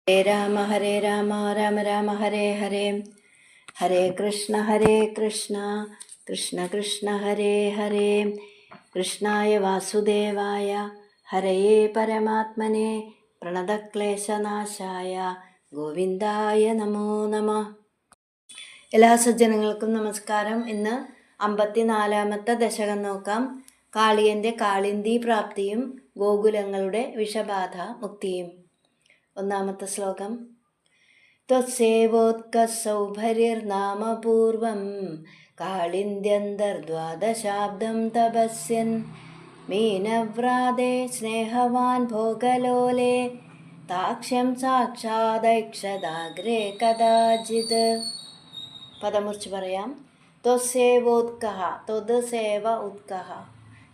ഹരേ രാമ രാമ രാമ ഹരേ ഹരേ. ഹരേ കൃഷ്ണ കൃഷ്ണ കൃഷ്ണ ഹരേ ഹരേ. കൃഷ്ണായ വാസുദേവായ ഹരയേ പരമാത്മനെ പ്രണതക്ലേശനാശായ ഗോവിന്ദായ നമോ നമഃ. എല്ലാ സജ്ജനങ്ങൾക്കും നമസ്കാരം. ഇന്ന് 54-ാമത്തെ ദശകം നോക്കാം. കാളിയൻ്റെ കാളിന്തി പ്രാപ്തിയും ഗോകുലങ്ങളുടെ വിഷബാധ മുക്തിയും. ഒന്നാമത്തെ ശ്ലോകം. ത്വത്സേവോത്കസൗഭരിർനാമ പൂർവം കാളിന്ദ്യന്തർദ്വാദശാബ്ദം തപസ്യൻ മീനവ്രാതേ സ്നേഹവാൻ ഭോഗലോലേ താക്ഷ്യം സാക്ഷാദൈക്ഷദാഗ്രേ കഥാചിത്. പദമുറിച്ച് പറയാം. ത്വത്സേവോത്കഃ ത്വത്സേവ ഉത്കഃ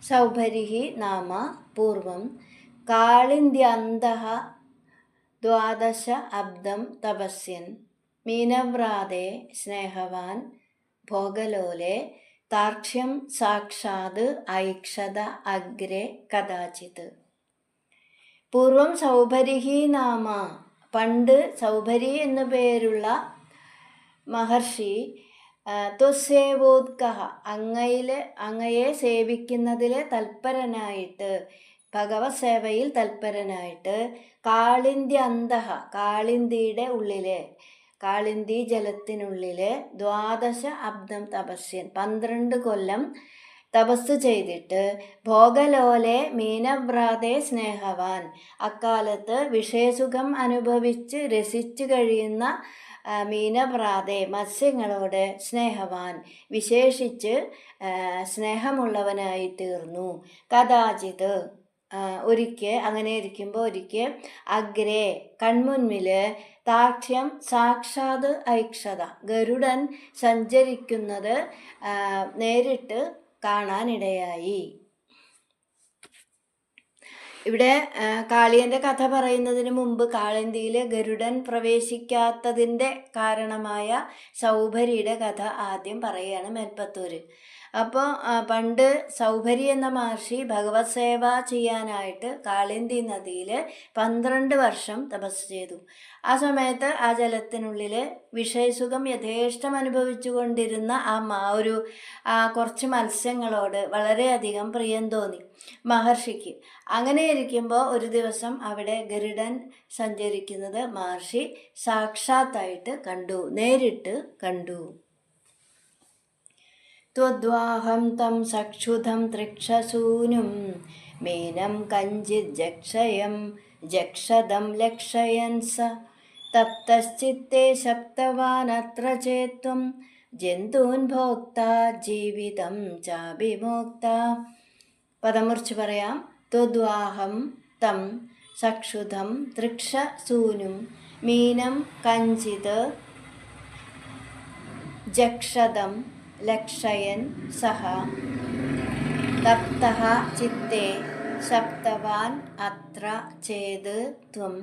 സൗഭരിഃ നാമ പൂർവം കാളിന്ദ്യന്തഃ ദ്വാദശ അബ്ദം തപസ്യൻ മീനവ്രാതേ സ്നേഹവാൻ ഭോഗലോലേ താക്ഷ്യം സാക്ഷാത് ഐക്ഷത അഗ്രേ കഥാചിത്. പൂർവം സൗഭരിഹി നാമ, പണ്ട് സൗഭരി എന്നു പേരുള്ള മഹർഷി ത്വസേവോത്കഃ അങ്ങയെ സേവിക്കുന്നതിൽ തൽപരനായിട്ട്, ഭഗവത് സേവയിൽ തൽപരനായിട്ട്, കാളിന്ത്യന്തഃ കാളിന്തിയുടെ ഉള്ളിലെ, കാളിന്തി ജലത്തിനുള്ളിലെ ദ്വാദശ അബ്ദം തപസ്യൻ 12 കൊല്ലം തപസ് ചെയ്തിട്ട് ഭോഗലോലെ മീനവ്രാതേ സ്നേഹവാൻ, അക്കാലത്ത് വിഷയസുഖം അനുഭവിച്ച് രസിച്ചു കഴിയുന്ന മീനവ്രാതെ മത്സ്യങ്ങളോട് സ്നേഹവാൻ, വിശേഷിച്ച് സ്നേഹമുള്ളവനായി തീർന്നു. കഥാചിത് അങ്ങനെ ഇരിക്കുമ്പോൾ ഒരിക്കൽ അഗ്രേ കൺമുൻപിൽ താക്ഷ്യം സാക്ഷാത് ഐക്ഷത ഗരുഡൻ സഞ്ചരിക്കുന്നത് നേരിട്ട് കാണാനിടയായി. ഇവിടെ കാളിയൻ്റെ കഥ പറയുന്നതിന് മുമ്പ് കാളിന്തിയിൽ ഗരുഡൻ പ്രവേശിക്കാത്തതിൻ്റെ കാരണമായ സൗഭരിയുടെ കഥ ആദ്യം പറയുകയാണ് മേൽപ്പത്തൂര്. അപ്പോൾ പണ്ട് സൗഭരി എന്ന മഹർഷി ഭഗവത് സേവ ചെയ്യാനായിട്ട് കാളിന്തി നദിയിൽ 12 വർഷം തപസ് ചെയ്തു. ആ സമയത്ത് ആ ജലത്തിനുള്ളിൽ വിഷയസുഖം യഥേഷ്ടം അനുഭവിച്ചു കൊണ്ടിരുന്ന കുറച്ച് മത്സ്യങ്ങളോട് വളരെയധികം പ്രിയം തോന്നി മഹർഷിക്ക്. അങ്ങനെ ഇരിക്കുമ്പോൾ ഒരു ദിവസം അവിടെ ഗരുഡൻ സഞ്ചരിക്കുന്നത് മഹർഷി സാക്ഷാത്തായിട്ട് കണ്ടു, നേരിട്ട് കണ്ടു. ത്വദ്വാഹം തം സക്ഷുധം തൃക്ഷസൂനും മീനം കഞ്ചിത് ജക്ഷദം ലക്ഷയൻ സ തപ്തശ്ചിത്തേ ശപ്തവാനത്ര ചേത്വം ജന്തൂൻ ഭോക്താ ജീവിതം ചാഭിമോക്ത. പദമുറിച്ച് പറയാം. ത്വദ്വാഹം തം സക്ഷുധം തൃക്ഷസൂനും മീനം കഞ്ചിത് ജക്ഷദം ലക്ഷയൻ സഹ തപ്തഃ ചിത്തേ ശപ്തവാൻ അത്ര ചേത് ത്വം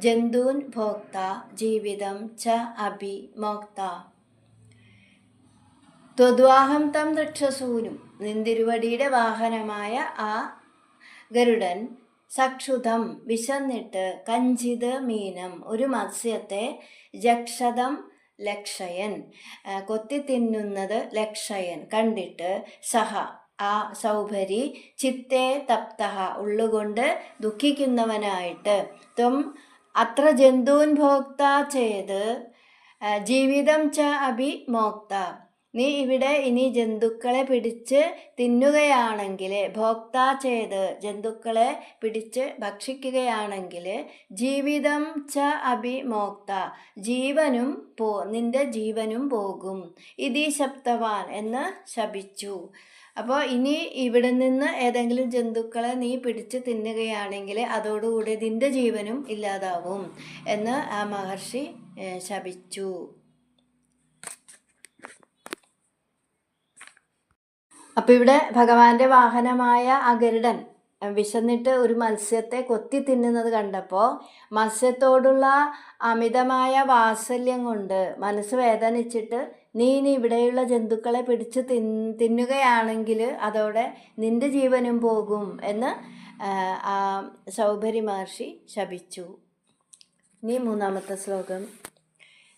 ജന്തൂൻ ഭോക്ത ജീവിതം ച അഭിമോക്ത. ത്വദ്വാഹം തം തൃക്ഷസൂനും, നിന്തിരുവടിയുടെ വാഹനമായ ആ ഗരുഡൻ, സക്ഷുധം വിശന്നിട്ട്, കഞ്ചിത് മീനം ഒരു മത്സ്യത്തെ, ജക്ഷദം ലക്ഷയൻ കൊത്തി തിന്നുന്നത് ലക്ഷയൻ കണ്ടിട്ട്, സഹ ആ സൗഭരി, ചിത്തേ തപ്തഃ ഉള്ളുകൊണ്ട് ദുഃഖിക്കുന്നവനായിട്ട്, ത്വം അത്ര ജന്തൂൻ ഭോക്ത ചേത് ജീവിതം ച അഭിമോക്ത, നീ ഇവിടെ ഇനി ജന്തുക്കളെ പിടിച്ച് തിന്നുകയാണെങ്കിൽ, ഭോക്താ ചെയ്ത് ജന്തുക്കളെ പിടിച്ച് ഭക്ഷിക്കുകയാണെങ്കിൽ, ജീവിതം ച അഭിമോക്ത നിന്റെ ജീവനും പോകും. ഇതി ശപ്തവാൻ എന്ന് ശപിച്ചു. അപ്പോൾ ഇനി ഇവിടെ നിന്ന് ഏതെങ്കിലും ജന്തുക്കളെ നീ പിടിച്ച് തിന്നുകയാണെങ്കിൽ അതോടുകൂടി നിന്റെ ജീവനും ഇല്ലാതാവും എന്ന് ആ മഹർഷി ശപിച്ചു. അപ്പം ഇവിടെ ഭഗവാന്റെ വാഹനമായ ആ ഗരുഡൻ വിശന്നിട്ട് ഒരു മത്സ്യത്തെ കൊത്തി തിന്നുന്നത് കണ്ടപ്പോൾ മത്സ്യത്തോടുള്ള അമിതമായ വാത്സല്യം കൊണ്ട് മനസ്സ് വേദനിച്ചിട്ട്, നീ ഇവിടെയുള്ള ജന്തുക്കളെ പിടിച്ച് തിന്നുകയാണെങ്കിൽ അതോടെ നിന്റെ ജീവനും പോകും എന്ന് ആ സൗഭരി മഹർഷി ശപിച്ചു. ഇനി മൂന്നാമത്തെ ശ്ലോകം.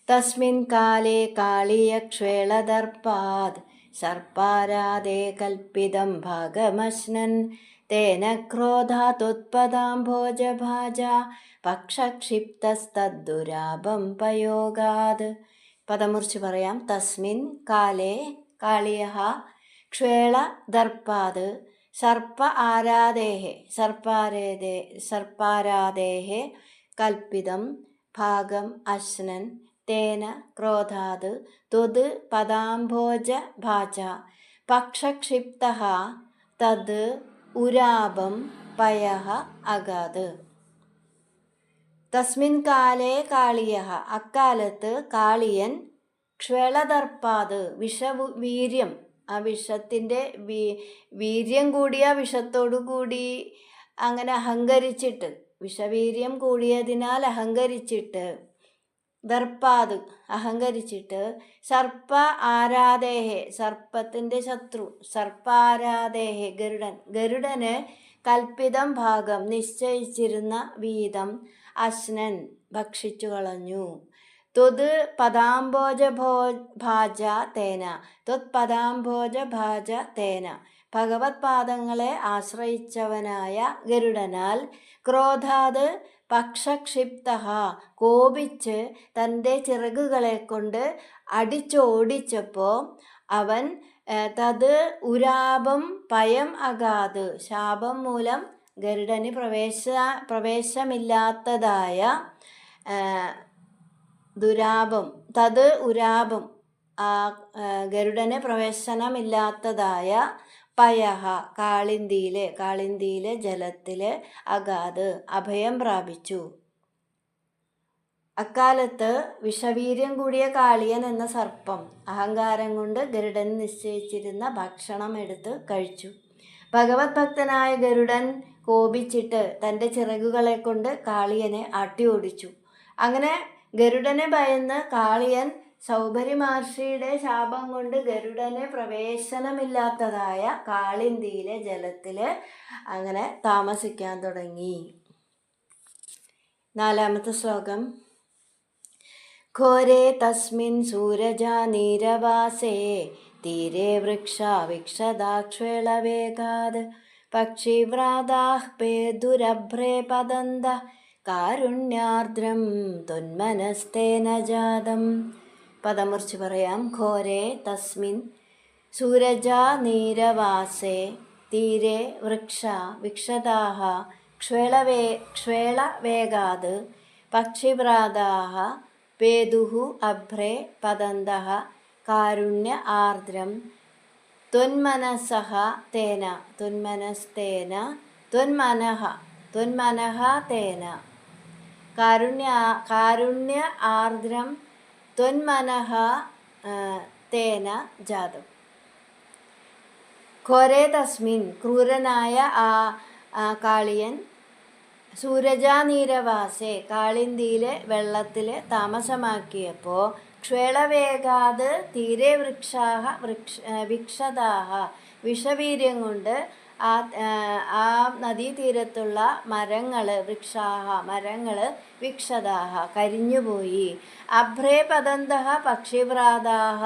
തസ്മിൻ കാലേ കാളിയക്ഷേളദർപ്പാത് സർപ്പാരാധേ കൽപ്പിതം ഭാഗമശ്നൻ തേന ക്രോധാതുത്പദാംഭോജഭാജ പക്ഷക്ഷിപ്തസ്തദ്ദുരാപം പയോഗാത്. പദമുറിച്ച് പറയാം. തസ്മിൻ കാലേ കാളിയഃ ക്ഷേളദർപ്പാത് സർപ്പ സർപ്പാരാധേഹ കൽപ്പിതം ഭാഗം അശ്നൻ തേന ക്രോധാത് ത്വത് പദാംഭോജ ഭാജ പക്ഷക്ഷിപ്തഃ തത് ഉരാപം പയഃ അഗാത്. തസ്മിൻ കാലേ കാളിയഃ അക്കാലത്ത് കാളിയൻ ക്ഷേളദർപ്പാത് വിഷവീര്യം ആ വിഷത്തിൻ്റെ വീര്യം കൂടിയ വിഷത്തോടു കൂടി അങ്ങനെ അഹങ്കരിച്ചിട്ട് വിഷവീര്യം കൂടിയതിനാൽ അഹങ്കരിച്ചിട്ട് ദർപ്പാത് അഹങ്കരിച്ചിട്ട് സർപ്പ ആരാധേഹെ സർപ്പത്തിൻ്റെ ശത്രു സർപ്പാരാധേഹെ ഗരുഡന് കൽപ്പിതം ഭാഗം നിശ്ചയിച്ചിരുന്ന വീതം അശ്നൻ ഭക്ഷിച്ചു കളഞ്ഞു. ത്വത് പദാംഭോജഭാജ തേന ത്വത്പദാംഭോജഭാജ തേന ഭഗവത് പാദങ്ങളെ ആശ്രയിച്ചവനായ ഗരുഡനാൽ ക്രോധാത് പക്ഷക്ഷിപ്തഃ കോപിച്ച് തൻ്റെ ചിറകുകളെ കൊണ്ട് അടിച്ചോടിച്ചപ്പോൾ അവൻ തത് ഉരാപം പയം അഗാത് ശാപം മൂലം ഗരുഡന് പ്രവേശമില്ലാത്തതായ ദുരാപം തത് ഉരാപം ഗരുഡന് പ്രവേശനമില്ലാത്തതായ പയഹ കാളിന്തിയിലെ ജലത്തിൽ അഗാത് അഭയം പ്രാപിച്ചു. അക്കാലത്ത് വിഷവീര്യം കൂടിയ കാളിയൻ എന്ന സർപ്പം അഹങ്കാരം കൊണ്ട് ഗരുഡൻ നിശ്ചയിച്ചിരുന്ന ഭക്ഷണം എടുത്ത് കഴിച്ചു. ഭഗവത് ഭക്തനായ ഗരുഡൻ കോപിച്ചിട്ട് തൻ്റെ ചിറകുകളെ കൊണ്ട് കാളിയനെ ആട്ടി ഓടിച്ചു. അങ്ങനെ ഗരുഡനെ ഭയന്ന് കാളിയൻ സൗഭരി മഹർഷിയുടെ ശാപം കൊണ്ട് ഗരുഡന് പ്രവേശനമില്ലാത്തതായ കാളിന്തിയിലെ ജലത്തിൽ അങ്ങനെ താമസിക്കാൻ തുടങ്ങി. നാലാമത്തെ ശ്ലോകം. ഘോരേ തസ്മിൻ സൂരജാ നീരവാസേ തീരെ വൃക്ഷാവിക്ഷദാക്ഷേളവേഗാത് പക്ഷിവ്രാതാഃ പേദുരഭ്രേ പതന്ത കാരുണ്യാർദ്രം ത്വന്മനസ്തേന ജാതം. പദമുറിച്ച് പറയാം. ഘോരേ തസ്മിൻ സൂരജാ നീരവാസേ തീരെ വിക്ഷതാഃ ക്ഷേളവേഗാത് പക്ഷിവ്രാതാഃ പേദുഃ അഭ്രേ പതന്തഃ കാരുണ്യ ആർദ്രം ത്വന്മനഃ തേന കാരുണ്യ ആർദ്രം ത്വന്മനഃ തേന ജാതം. ഘോരേ തസ്മിൻ ക്രൂരനായ ആ കാളിയൻ സൂരജാനീരവാസെ കാളിന്തിയിലെ വെള്ളത്തിൽ താമസമാക്കിയപ്പോൾ ക്ഷേളവേഗാത് തീരെ വിക്ഷതാഹ വിഷവീര്യം കൊണ്ട് ആ നദീതീരത്തുള്ള മരങ്ങൾ വിക്ഷതാഹ കരിഞ്ഞുപോയി. അഭ്രേ പതന്തഃ പക്ഷിവ്രാതാഹ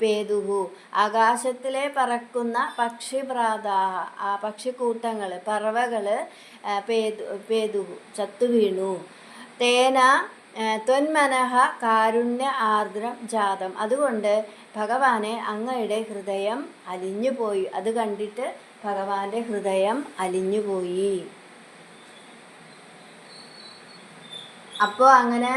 പേദുഹു ആകാശത്തിലെ പറക്കുന്ന പക്ഷിവ്രാതാഹ ആ പക്ഷിക്കൂട്ടങ്ങൾ പറവകൾ പേദുഹു ചത്തുവീണു. തേന ത്വന്മനഃ കാരുണ്യ ആർദ്രം ജാതം അതുകൊണ്ട് ഭഗവാനെ അങ്ങയുടെ ഹൃദയം അലിഞ്ഞുപോയി. അത് കണ്ടിട്ട് ഭഗവാന്റെ ഹൃദയം അലിഞ്ഞുപോയി. അപ്പോൾ അങ്ങനെ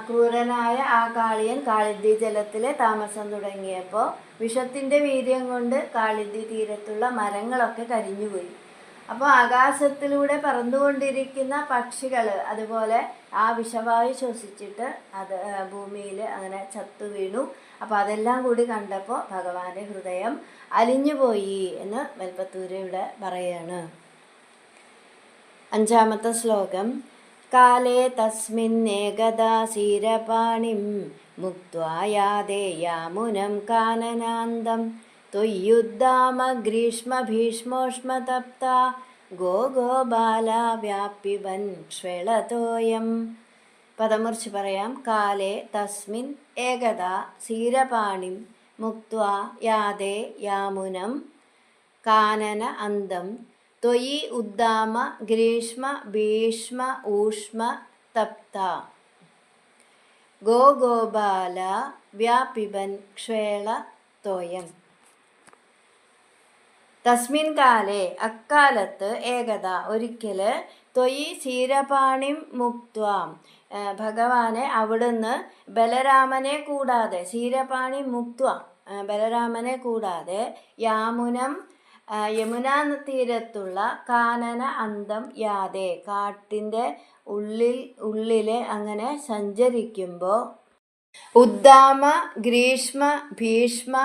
ക്രൂരനായ ആ കാളിയൻ കാളിന്തി ജലത്തിൽ താമസം തുടങ്ങിയപ്പോൾ വിഷത്തിൻ്റെ വീര്യം കൊണ്ട് കാളിന്തി തീരത്തുള്ള മരങ്ങളൊക്കെ കരിഞ്ഞുപോയി. അപ്പോൾ ആകാശത്തിലൂടെ പറന്നുകൊണ്ടിരിക്കുന്ന പക്ഷികൾ അതുപോലെ ആ വിഷവായു ശ്വസിച്ചിട്ട് അത് ഭൂമിയിൽ അങ്ങനെ ചത്തു വീണു. അപ്പോൾ അതെല്ലാം കൂടി കണ്ടപ്പോൾ ഭഗവാന്റെ ഹൃദയം അലിഞ്ഞുപോയി എന്ന് വെൽപ്പത്തൂര് ഇവിടെ പറയാണ്. അഞ്ചാമത്തെ ശ്ലോകം. കാലേ തസ്മിന്നേകദാ സീരപാണിം മുക്ത്വാ യാതേ യാമുനം കാനനാന്തം ത്വയ്യുദ്ധാമ ഗ്രീഷ്മ ഭീഷ്മോഷ്മതപ്താ ഗോഗോബാല വ്യാപിബൻ ക്ഷേളതോയം. പദമുറിച്ച് പറയാം. കാലേ തസ്മിൻ ഏകദാ സീരപാണിം മുക്ത്വാ യാതേ യാമുനം കാനന അന്തം ത്വയി ഉദ്ദാമ ഗ്രീഷ്മ ഭീഷ്മ ഊഷ്മ തപ്ത ഗോഗോപാല വ്യാപിബൻ ക്ഷേള തോയം. തസ്മിൻ കാലേ അക്കാലത്ത് ഏകദ ഒരിക്കല് ത്വയി സീരപാണിം മുക്ത്വാം ഭഗവാനെ അവിടുന്ന് ബലരാമനെ കൂടാതെ സീരപാണി മുക്ത്വ ബലരാമനെ കൂടാതെ യാമുനം യമുനാ തീരത്തുള്ള കാനന അന്തം യാതെ കാട്ടിൻ്റെ ഉള്ളിലെ അങ്ങനെ സഞ്ചരിക്കുമ്പോൾ ഉദ്ദാമ ഗ്രീഷ്മ ഭീഷ്മ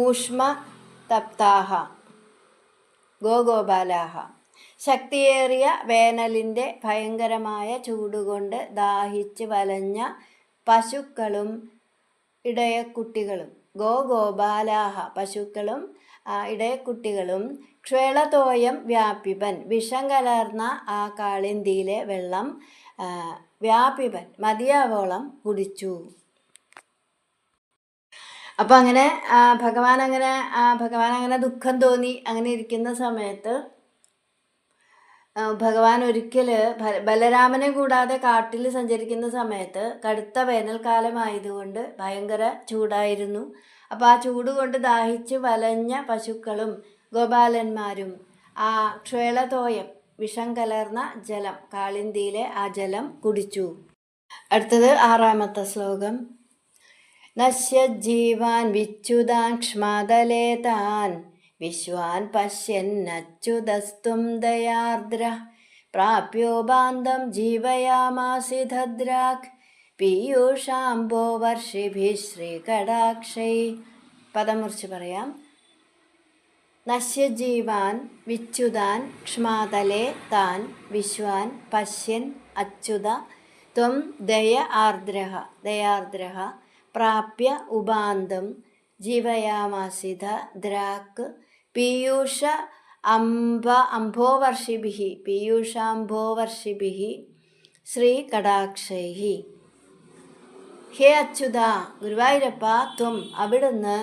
ഊഷ്മ തപ്താഹ ഗോഗോപാലാഹ ശക്തിയേറിയ വേനലിൻ്റെ ഭയങ്കരമായ ചൂടുകൊണ്ട് ദാഹിച്ച് വലഞ്ഞ പശുക്കളും ഇടയക്കുട്ടികളും ഗോഗോപാലാഹ പശുക്കളും ഇടയക്കുട്ടികളും ക്ഷേളതോയം വ്യാപിപൻ വിഷം കലർന്ന ആ കാളിന്തിയിലെ വെള്ളം വ്യാപിപൻ മതിയാവോളം കുടിച്ചു. അപ്പം അങ്ങനെ ഭഗവാൻ അങ്ങനെ ദുഃഖം തോന്നി അങ്ങനെ ഇരിക്കുന്ന സമയത്ത് ഭഗവാൻ ഒരിക്കൽ ബലരാമനെ കൂടാതെ കാട്ടിൽ സഞ്ചരിക്കുന്ന സമയത്ത് കടുത്ത വേനൽക്കാലമായതുകൊണ്ട് ഭയങ്കര ചൂടായിരുന്നു. അപ്പോൾ ആ ചൂട് കൊണ്ട് ദാഹിച്ച് വലഞ്ഞ പശുക്കളും ഗോപാലന്മാരും ആ ക്ഷേളതോയം വിഷം കലർന്ന ജലം കാളിന്തിയിലെ ആ ജലം കുടിച്ചു. അടുത്തത് 6ാമത്തെ ശ്ലോകം. നശ്യജ്ജീവാൻ വിച്യുതാൻ ക്ഷ്മാതലേ താൻ വിശ്വാൻ പശ്യന്നച്യുതസ്തും ദയാർദ്ര പ്രാപ്യോപാന്തം ജീവയാമാസി ധദ്രാക് പീയൂഷാംബോ വർഷിഭിः ശ്രീകടാക്ഷൈ. പദമുറിച്ച് പറയാം. നശ്യജീവാൻ വിച്യുതാൻ ക്ഷ്മാതലേ താൻ വിശ്വാൻ പശ്യൻ അച്യുത ത്വം ദയാർദ്രഃ പ്രാപ്യ ഉപാന്തം ജീവയാമാസിധ ദ്രാക് പീയൂഷ പീയൂഷാംഭോവർഷിഭിः ശ്രീകടാക്ഷൈ. ഹേ അച്യുത ഗുരുവായൂരപ്പ, ത്വം അവിടുന്ന്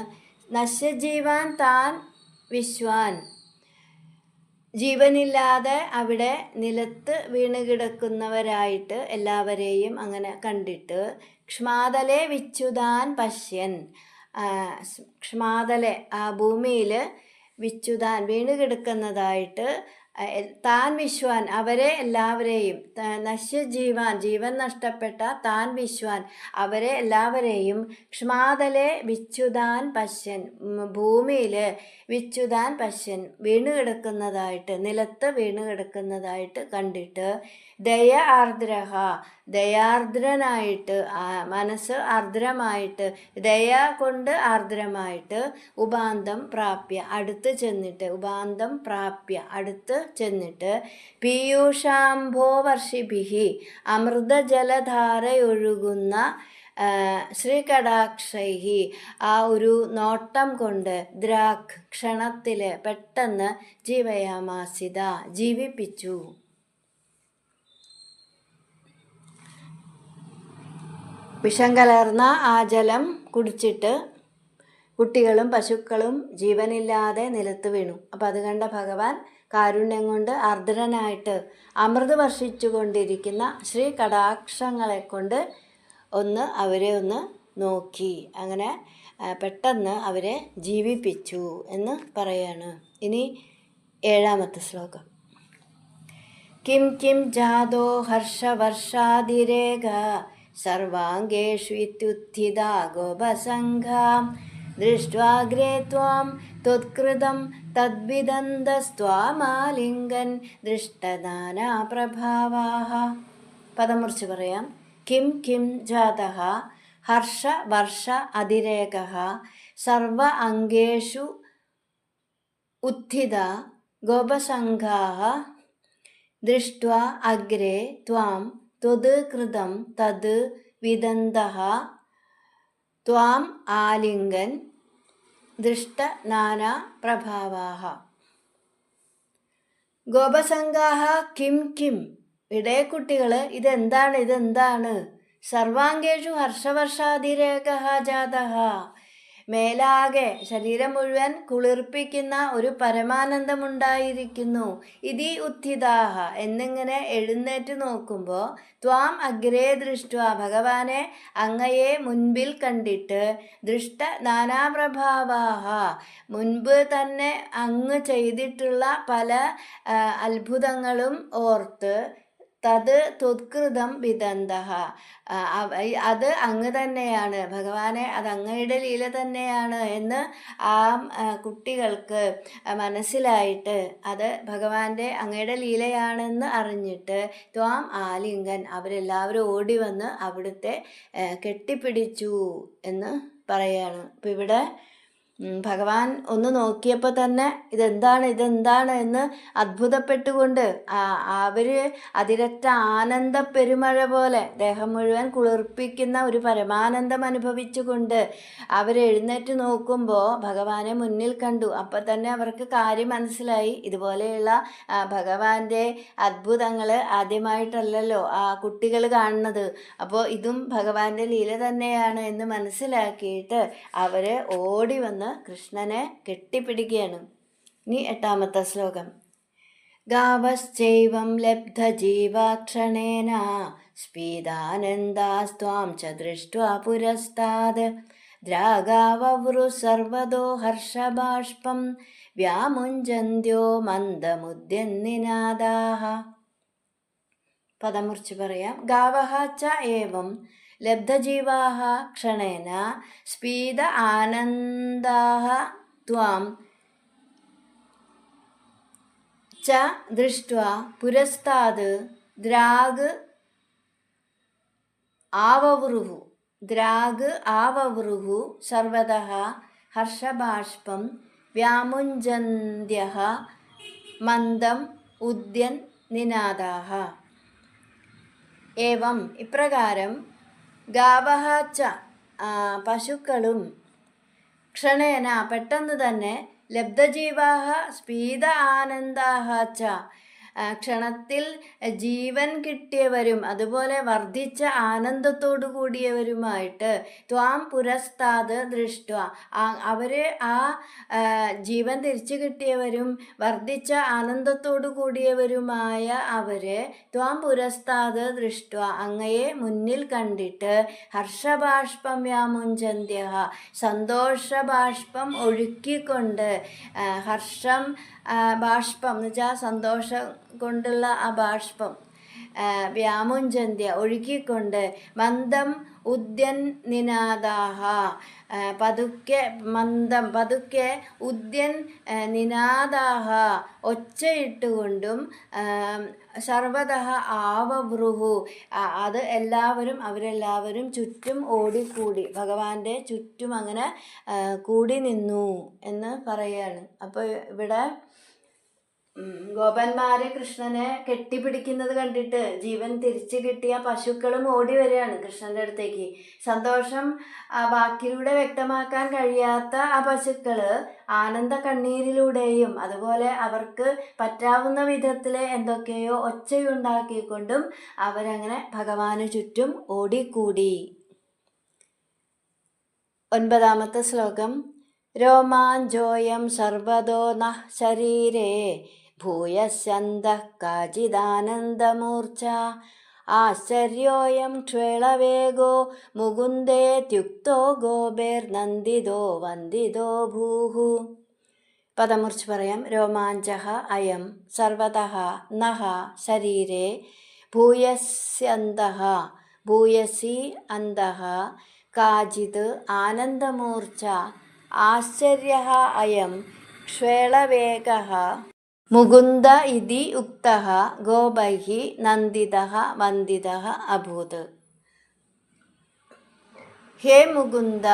നശ്യജീവാൻ താൻ വിശ്വാൻ ജീവനില്ലാതെ അവിടെ നിലത്ത് വീണ് കിടക്കുന്നവരായിട്ട് എല്ലാവരെയും അങ്ങനെ കണ്ടിട്ട് ക്ഷ്മാതലെ വിച്യുതാൻ പശ്യൻ ക്ഷ്മാതലെ ആ ഭൂമിയിൽ വിച്യുതാൻ വീണ് കിടക്കുന്നതായിട്ട് താൻ വിശ്വാൻ അവരെ എല്ലാവരെയും നശ്യജീവാൻ ജീവൻ നഷ്ടപ്പെട്ട താൻ വിശ്വാൻ അവരെ എല്ലാവരെയും ക്ഷ്മാതലെ വിച്യുതാൻ പശ്യൻ ഭൂമിയിൽ വിച്യുതാൻ പശ്യൻ വീണ് കിടക്കുന്നതായിട്ട് നിലത്ത് വീണ് കിടക്കുന്നതായിട്ട് കണ്ടിട്ട് ദയാർദ്രനായിട്ട് മനസ്സ് ആർദ്രമായിട്ട് ദയ കൊണ്ട് ആർദ്രമായിട്ട് ഉപാന്തം പ്രാപ്യ അടുത്ത് ചെന്നിട്ട് പീയൂഷാംഭോവർഷിഭിः അമൃതജലധാരയൊഴുകുന്ന ശ്രീകടാക്ഷൈ ആ ഒരു നോട്ടം കൊണ്ട് ദ്രാക് ക്ഷണത്തിൽ പെട്ടെന്ന് ജീവയാമാസിത ജീവിപ്പിച്ചു. വിഷം കലർന്ന ആ ജലം കുടിച്ചിട്ട് കുട്ടികളും പശുക്കളും ജീവനില്ലാതെ നിലത്ത് വീണു. അപ്പം അത് കണ്ട ഭഗവാൻ കാരുണ്യം കൊണ്ട് ആർദ്രനായിട്ട് അമൃത് വർഷിച്ചു കൊണ്ടിരിക്കുന്ന ശ്രീ കടാക്ഷങ്ങളെ കൊണ്ട് അവരെ ഒന്ന് നോക്കി. അങ്ങനെ പെട്ടെന്ന് അവരെ ജീവിപ്പിച്ചു എന്ന് പറയാണ്. ഇനി 7ാമത്തെ ശ്ലോകം. കിം കിം ജാതോ ഹർഷവർഷാതിരേക സർവാംഗേഷു ഇത്യുത്ഥിതാ ഗോപസംഘാം ദൃഷ്ട്വാഗ്രേ ത്വാം ത്വത്കൃതം തദ്വിദന്തസ്ത്വാമാലിംഗൻ ദൃഷ്ടനാനാ പ്രഭാവാഃ. പദമുറിച്ച് പറയാം. കിം കിം ജാതഃ ഹർഷ വർഷ അതിരേകഃ സർവ അംഗേഷു ഉത്ഥിത ഗോപസംഘാഃ ദൃഷ്ട്വാ അഗ്രേ ത്വാം ത്വത് കൃതം തത് വിദന്തഃ ത്വാം ആലിംഗൻ ദൃഷ്ട നാനാ പ്രഭാവാഃ. ഗോപസംഘാഃ കിം കിം ഇടയക്കുട്ടികൾ ഇതെന്താണ് സർവാംഗേഷു ഹർഷവർഷാതിരേക ജാതഃ, മേലാകെ ശരീരം മുഴുവൻ കുളിർപ്പിക്കുന്ന ഒരു പരമാനന്ദമുണ്ടായിരിക്കുന്നു. ഇതി ഉത്ഥിതാഹ, എന്നിങ്ങനെ എഴുന്നേറ്റ് നോക്കുമ്പോൾ ത്വാം അഗ്രേ ദൃഷ്ട, ഭഗവാനെ അങ്ങയെ മുൻപിൽ കണ്ടിട്ട്, ദൃഷ്ട നാനാപ്രഭാവാഹ, മുൻപ് തന്നെ അങ്ങ് ചെയ്തിട്ടുള്ള പല അത്ഭുതങ്ങളും ഓർത്ത്, തത് ത്വത്കൃതം വിദന്തഃ, അത് അങ്ങ് തന്നെയാണ് ഭഗവാനെ, അത് അങ്ങയുടെ ലീല തന്നെയാണ് എന്ന് ആ കുട്ടികൾക്ക് മനസ്സിലായിട്ട്, അത് ഭഗവാന്റെ അങ്ങയുടെ ലീലയാണെന്ന് അറിഞ്ഞിട്ട്, ത്വാം ആലിംഗൻ, അവരെല്ലാവരും ഓടി വന്ന് അവിടുത്തെ കെട്ടിപ്പിടിച്ചു എന്ന് പറയാണ്. അപ്പം ഇവിടെ ഭഗവാൻ ഒന്ന് നോക്കിയപ്പോൾ തന്നെ ഇതെന്താണ് എന്ന് അത്ഭുതപ്പെട്ടുകൊണ്ട് അവർ അതിരറ്റ ആനന്ദ പെരുമഴ പോലെ ദേഹം മുഴുവൻ കുളിർപ്പിക്കുന്ന ഒരു പരമാനന്ദം അനുഭവിച്ചുകൊണ്ട് അവരെഴുന്നേറ്റ് നോക്കുമ്പോൾ ഭഗവാനെ മുന്നിൽ കണ്ടു. അപ്പം തന്നെ അവർക്ക് കാര്യം മനസ്സിലായി. ഇതുപോലെയുള്ള ഭഗവാന്റെ അത്ഭുതങ്ങൾ ആദ്യമായിട്ടല്ലല്ലോ ആ കുട്ടികൾ കാണുന്നത്. അപ്പോൾ ഇതും ഭഗവാന്റെ ലീല തന്നെയാണ് എന്ന് മനസ്സിലാക്കിയിട്ട് അവർ ഓടി വന്ന് കൃഷ്ണനെ കെട്ടിപ്പിടിക്കുകയാണ്. ഇനി 8ാമത്തെ ശ്ലോകം. ഗാവശ്ചൈവം ലബ്ധജീവാക്ഷണേന സ്പീദാനന്ദാസ്ത്വാം ച ദൃഷ്ട്വാ പുരസ്താദ് ദ്രാഗാവവൃ സർവദോ ഹർഷബാഷ്പം വ്യാമുഞ്ചന്ത്യോ മന്ദമുദ്യന്നിനാദാഃ. പദം മുറിച്ച് പറയാം. ഗാവഃ ച ഏവം ലബ്ധജീവാഃ ക്ഷണേന സ്പീത ആനന്ദാഃ ത്വാം ച ദൃഷ്ട്വാ പുരസ്താദ് ദ്രാഗ് ആവവൃഹു സർവതഃ ഹർഷബാഷ്പം വ്യാമുഞ്ചന്ത്യഃ മന്ദം ഉദ്യൻ നിനാദാഃ. ഏവം ഇപ്രകാരം ഗാവഃ ച പശുക്കളും ക്ഷണേന പെട്ടെന്ന് തന്നെ ലബ്ധജീവാഃ സ്പീത ആനന്ദാഃ ച ക്ഷണത്തിൽ ജീവൻ കിട്ടിയവരും അതുപോലെ വർദ്ധിച്ച ആനന്ദത്തോടു കൂടിയവരുമായിട്ട് ത്വാം പുരസ്താദ് ദൃഷ്ട, അവർ ആ ജീവൻ തിരിച്ചു കിട്ടിയവരും വർദ്ധിച്ച ആനന്ദത്തോടു കൂടിയവരുമായ അവര് ത്വാം പുരസ്താദ് ദൃഷ്ട, അങ്ങയെ മുന്നിൽ കണ്ടിട്ട് ഹർഷബാഷ്പം വ്യാമുഞ്ചന്ത്യ, സന്തോഷബാഷ്പം ഒഴുക്കിക്കൊണ്ട്, ഹർഷം ബാഷ്പം എന്ന് വെച്ചാൽ സന്തോഷം കൊണ്ടുള്ള ആ ബാഷ്പം, വ്യാമുഞ്ചന്ത്യ ഒഴുക്കിക്കൊണ്ട്, മന്ദം ഉദ്യൻ നിനാദാഹ പതുക്കെ, മന്ദം പതുക്കെ, ഉദ്യൻ നിനാദാഹ ഒച്ചയിട്ടുകൊണ്ടും, സർവതഃ ആവവൃഹു അത് അവരെല്ലാവരും ചുറ്റും ഓടിക്കൂടി, ഭഗവാന്റെ ചുറ്റും അങ്ങനെ കൂടി നിന്നു എന്ന് പറയാണ്. അപ്പോൾ ഇവിടെ ഗോപന്മാര് കൃഷ്ണനെ കെട്ടിപ്പിടിക്കുന്നത് കണ്ടിട്ട് ജീവൻ തിരിച്ചു കിട്ടിയ പശുക്കളും ഓടി വരികയാണ് കൃഷ്ണന്റെ അടുത്തേക്ക്. സന്തോഷം വാക്കിലൂടെ വ്യക്തമാക്കാൻ കഴിയാത്ത ആ പശുക്കള് ആനന്ദ കണ്ണീരിലൂടെയും അതുപോലെ അവർക്ക് പറ്റാവുന്ന വിധത്തിലെ എന്തൊക്കെയോ ഒച്ചയുണ്ടാക്കിക്കൊണ്ടും അവരങ്ങനെ ഭഗവാന് ചുറ്റും ഓടിക്കൂടി. 9ാമത്തെ ശ്ലോകം. രോമാഞ്ചോയം സർവദോ നഃ ശരീരേ ഭൂയസ്യന്തഃ കാചിദാനന്ദമൂർച്ഛ ആശ്ചര്യോയം ക്ഷേളവേഗോ മുകുന്ദേത്യുക്തോ ഗോപേർനന്ദിതോ വന്ദിതോ ഭൂഹു. പദമുറിച്ച് പറയാം. രോമാഞ്ചഃ അയം സർവതഃ നഃ ശരീരേ ഭൂയസ്യന്തഃ ഭൂയസി അന്തഃ കാചിത് ആനന്ദമൂർച്ഛ ആശ്ചര്യഃ അയം ക്ഷേളവേഗഃ മുകുന്ദ ഇതി ഉക്തഃ ഗോപൈഃ നന്ദിതഃ വന്ദിതഃ അഭൂത്. ഹേ മുകുന്ദ,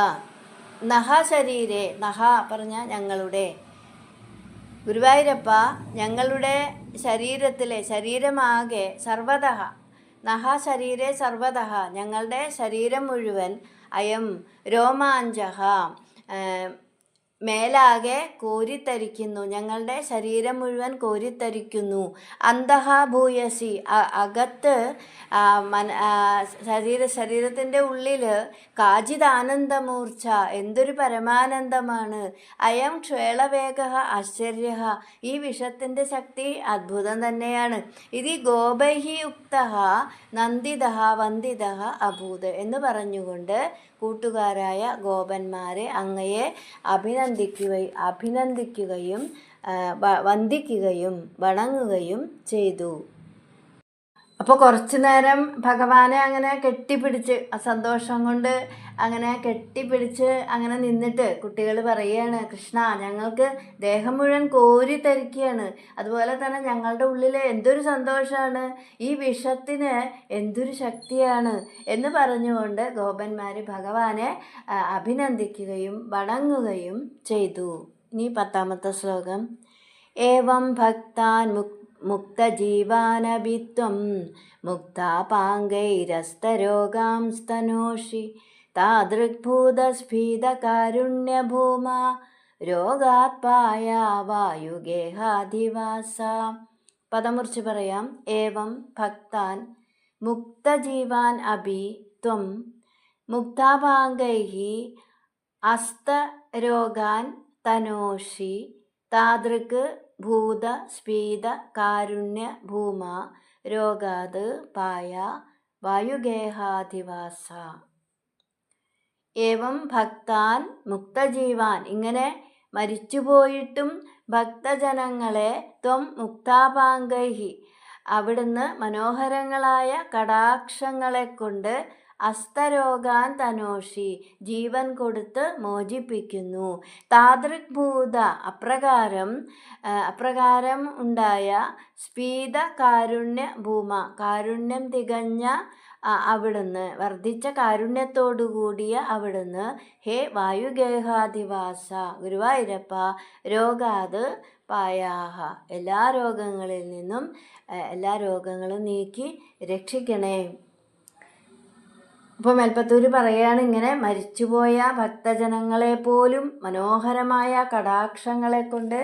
നഹ ശരീരേ, നഹ പറഞ്ഞ ഞങ്ങളുടെ, ഗുരുവായൂരപ്പ ഞങ്ങളുടെ ശരീരത്തിലെ, ശരീരമാകെ, സർവതഃ നഹ ശരീരേ സർവതഃ ഞങ്ങളുടെ ശരീരം മുഴുവൻ, അയം രോമാഞ്ചഃ മേലാകെ കോരിത്തരിക്കുന്നു, ഞങ്ങളുടെ ശരീരം മുഴുവൻ കോരിത്തരിക്കുന്നു. അന്തഹ ഭൂയസി, അകത്ത് ശരീരത്തിൻ്റെ ഉള്ളിൽ കാചിദാനന്ദമൂർച്ച, എന്തൊരു പരമാനന്ദമാണ്. അയം ക്ഷേളവേഗ ആശ്ചര്യ, ഈ വിഷത്തിൻ്റെ ശക്തി അത്ഭുതം തന്നെയാണ്. ഇത് ഗോപൈഹി ഉക്ത നന്ദിത വന്ദിത അഭൂത് എന്ന് പറഞ്ഞുകൊണ്ട് കൂട്ടുകാരായ ഗോപന്മാരെ അങ്ങയെ അഭിനന്ദിക്കുകയും വന്ദിക്കുകയും വണങ്ങുകയും ചെയ്തു. അപ്പോൾ കുറച്ചു നേരം ഭഗവാനെ അങ്ങനെ കെട്ടിപ്പിടിച്ച് സന്തോഷം കൊണ്ട് അങ്ങനെ കെട്ടിപ്പിടിച്ച് അങ്ങനെ നിന്നിട്ട് കുട്ടികൾ പറയുകയാണ്, കൃഷ്ണ ഞങ്ങൾക്ക് ദേഹം മുഴുവൻ കോരി തരിക്കുകയാണ്, അതുപോലെ തന്നെ ഞങ്ങളുടെ ഉള്ളിൽ എന്തൊരു സന്തോഷമാണ്, ഈ വിഷത്തിന് എന്തൊരു ശക്തിയാണ് എന്ന് പറഞ്ഞുകൊണ്ട് ഗോപന്മാർ ഭഗവാനെ അഭിനന്ദിക്കുകയും വണങ്ങുകയും ചെയ്തു. ഇനി 10ാമത്തെ ശ്ലോകം. ഏവം ഭക്താൻ മുക്തജീവാനഭിത്വം മുക്താപാംഗൈരസ്തരോഗാം സ്തനോഷി താദൃഗ്ഭൂതസ്ഫീതകാരുണ്യഭൂമാ രോഗാത്പായ വായുഗേഹാധിവാസ. പദമുറിച്ച് പറയാം. ഏവം ഭക്താൻ മുക്തജീവാൻ അഭി ത്വം മുക്താപാംഗൈഹി അസ്തരോഗാൻ തനോഷി താദൃക് ഭൂത സ്ഫീത കാരുണ്യ ഭൂമാ രോഗാത് പായ വായുഗേഹാധിവാസ. ഏവം ഭക്താൻ മുക്തജീവാൻ, ഇങ്ങനെ മരിച്ചുപോയിട്ടും ഭക്തജനങ്ങളെ ത്വം മുക്താപാംഗൈഹി, അവിടുന്ന് മനോഹരങ്ങളായ കടാക്ഷങ്ങളെ കൊണ്ട് അസ്തരോഗാൻ തനോഷി, ജീവൻ കൊടുത്ത് മോചിപ്പിക്കുന്നു. താദൃഗ്ഭൂത, അപ്രകാരം ഉണ്ടായ സ്ഫീത കാരുണ്യ ഭൂമ, കാരുണ്യം തികഞ്ഞ അവിടുന്ന്, വർദ്ധിച്ച കാരുണ്യത്തോടുകൂടിയ അവിടുന്ന്, ഹേ വായുഗേഹാധിവാസ ഗുരുവായൂരപ്പ, രോഗാത് പായാഹ, എല്ലാ രോഗങ്ങളിൽ നിന്നും എല്ലാ രോഗങ്ങളും നീക്കി രക്ഷിക്കണേ. ഇപ്പോൾ മേൽപ്പത്തൂർ പറയുകയാണ്, ഇങ്ങനെ മരിച്ചുപോയ ഭക്തജനങ്ങളെ പോലും മനോഹരമായ കടാക്ഷങ്ങളെ കൊണ്ട്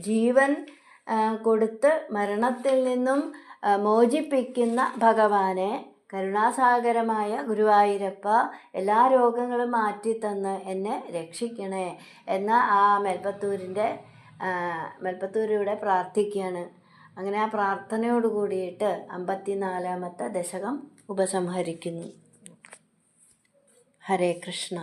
ജീവൻ കൊടുത്ത് മരണത്തിൽ നിന്നും മോചിപ്പിക്കുന്ന ഭഗവാനെ, കരുണാസാഗരമായ ഗുരുവായൂരപ്പ, എല്ലാ രോഗങ്ങളും മാറ്റിത്തന്ന് എന്നെ രക്ഷിക്കണേ എന്ന ആ മേൽപ്പത്തൂരിവിടെ പ്രാർത്ഥിക്കുകയാണ്. അങ്ങനെ ആ പ്രാർത്ഥനയോട് കൂടിയിട്ട് 54ാമത്തെ ദശകം ഉപസംഹരിക്കുന്നു. ഹരേ കൃഷ്ണ.